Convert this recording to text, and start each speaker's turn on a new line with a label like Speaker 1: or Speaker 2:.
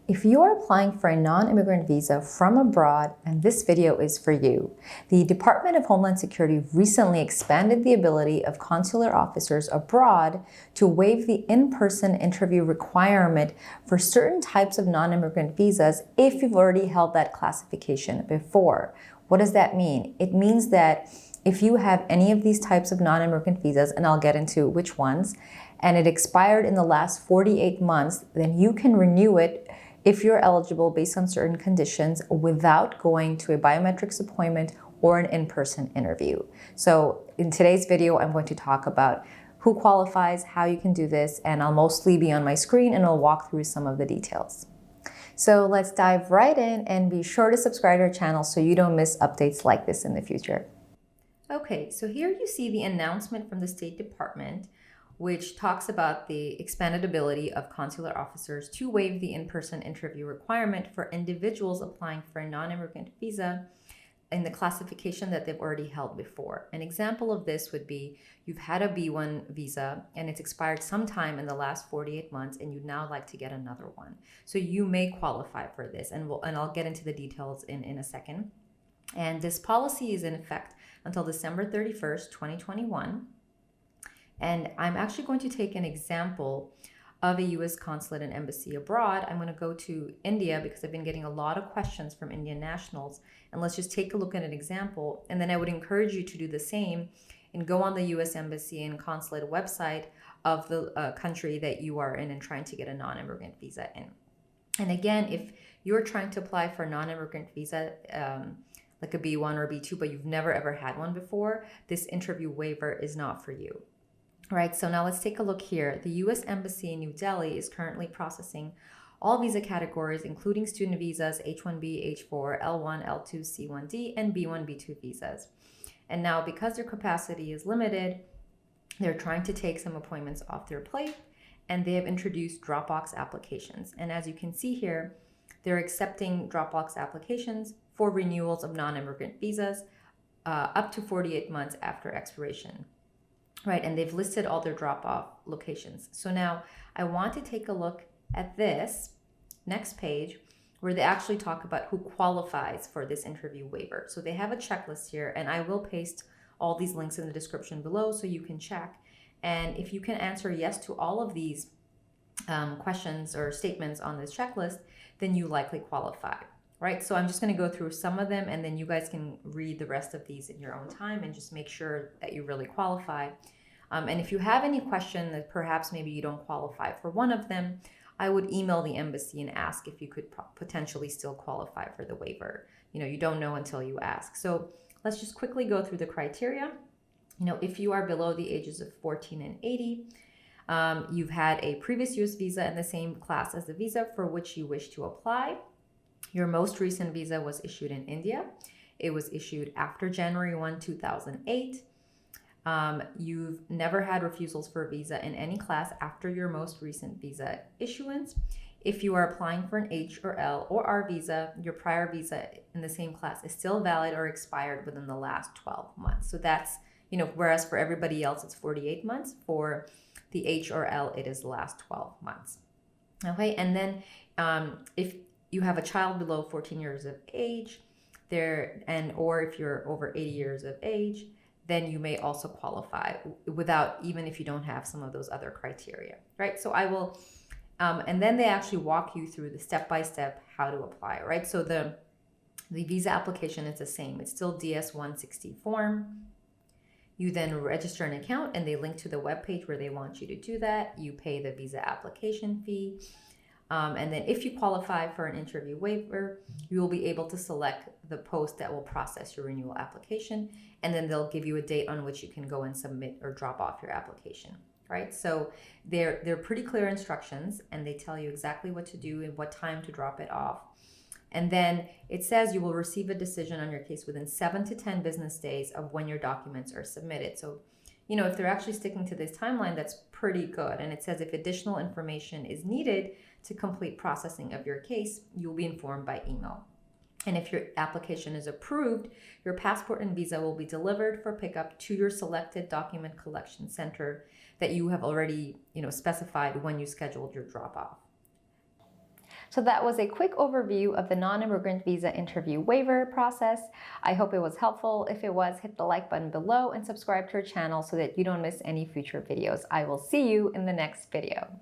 Speaker 1: If you are applying for a non-immigrant visa from abroad, and this video is for you, the Department of Homeland Security recently expanded the ability of consular officers abroad to waive the in-person interview requirement for certain types of non-immigrant visas if you've already held that classification before. What does that mean? It means that if you have any of these types of non-immigrant visas, and I'll get into which ones, and it expired in the last 48 months, then you can renew it if you're eligible based on certain conditions without going to a biometrics appointment or an in-person interview. So in today's video, I'm going to talk about who qualifies, how you can do this, and I'll mostly be on my screen and I'll walk through some of the details. So let's dive right in and be sure to subscribe to our channel so you don't miss updates like this in the future. Okay, so here you see the announcement from the State Department, which talks about the expanded ability of consular officers to waive the in-person interview requirement for individuals applying for a non-immigrant visa in the classification that they've already held before. An example of this would be you've had a B1 visa and it's expired sometime in the last 48 months and you'd now like to get another one. So you may qualify for this, and I'll get into the details in a second. And this policy is in effect until December 31st, 2021. And I'm actually going to take an example of a U.S. consulate and embassy abroad. I'm going to go to India because I've been getting a lot of questions from Indian nationals. And let's just take a look at an example. And then I would encourage you to do the same and go on the U.S. Embassy and Consulate website of the country that you are in and trying to get a non-immigrant visa in. And again, if you're trying to apply for a non-immigrant visa, like a B1 or B2, but you've never ever had one before, this interview waiver is not for you. All right, so now let's take a look here. The U.S. Embassy in New Delhi is currently processing all visa categories, including student visas, H-1B, H-4, L-1, L-2, C-1D, and B-1, B-2 visas. And now because their capacity is limited, they're trying to take some appointments off their plate, and they have introduced Dropbox applications. And as you can see here, they're accepting Dropbox applications for renewals of non-immigrant visas up to 48 months after expiration. Right, and they've listed all their drop-off locations. So now I want to take a look at this next page where they actually talk about who qualifies for this interview waiver. So they have a checklist here, and I will paste all these links in the description below so you can check. And if you can answer yes to all of these questions or statements on this checklist, then you likely qualify. Right, so I'm just going to go through some of them, and then you guys can read the rest of these in your own time and just make sure that you really qualify. And if you have any question that perhaps maybe you don't qualify for one of them, I would email the embassy and ask if you could potentially still qualify for the waiver. You know, you don't know until you ask. So let's just quickly go through the criteria. You know, if you are below the ages of 14 and 80, you've had a previous U.S. visa in the same class as the visa for which you wish to apply. Your most recent visa was issued in India. It was issued after January 1, 2008. You've never had refusals for a visa in any class after your most recent visa issuance. If you are applying for an H or L or R visa, your prior visa in the same class is still valid or expired within the last 12 months. So that's, you know, whereas for everybody else it's 48 months, for the H or L it is the last 12 months. Okay, and then if you have a child below 14 years of age or if you're over 80 years of age, then you may also qualify even if you don't have some of those other criteria, right? So I will, and then they actually walk you through the step-by-step how to apply, right? So the visa application is the same. It's still DS-160 form. You then register an account and they link to the webpage where they want you to do that. You pay the visa application fee. And then if you qualify for an interview waiver, you will be able to select the post that will process your renewal application. And then they'll give you a date on which you can go and submit or drop off your application, right? So they're pretty clear instructions, and they tell you exactly what to do and what time to drop it off. And then it says you will receive a decision on your case within 7 to 10 business days of when your documents are submitted. So, you know, if they're actually sticking to this timeline, that's pretty good. And it says if additional information is needed to complete processing of your case, you'll be informed by email. And if your application is approved, your passport and visa will be delivered for pickup to your selected document collection center that you have already, specified when you scheduled your drop-off. So that was a quick overview of the non-immigrant visa interview waiver process. I hope it was helpful. If it was, hit the like button below and subscribe to our channel so that you don't miss any future videos. I will see you in the next video.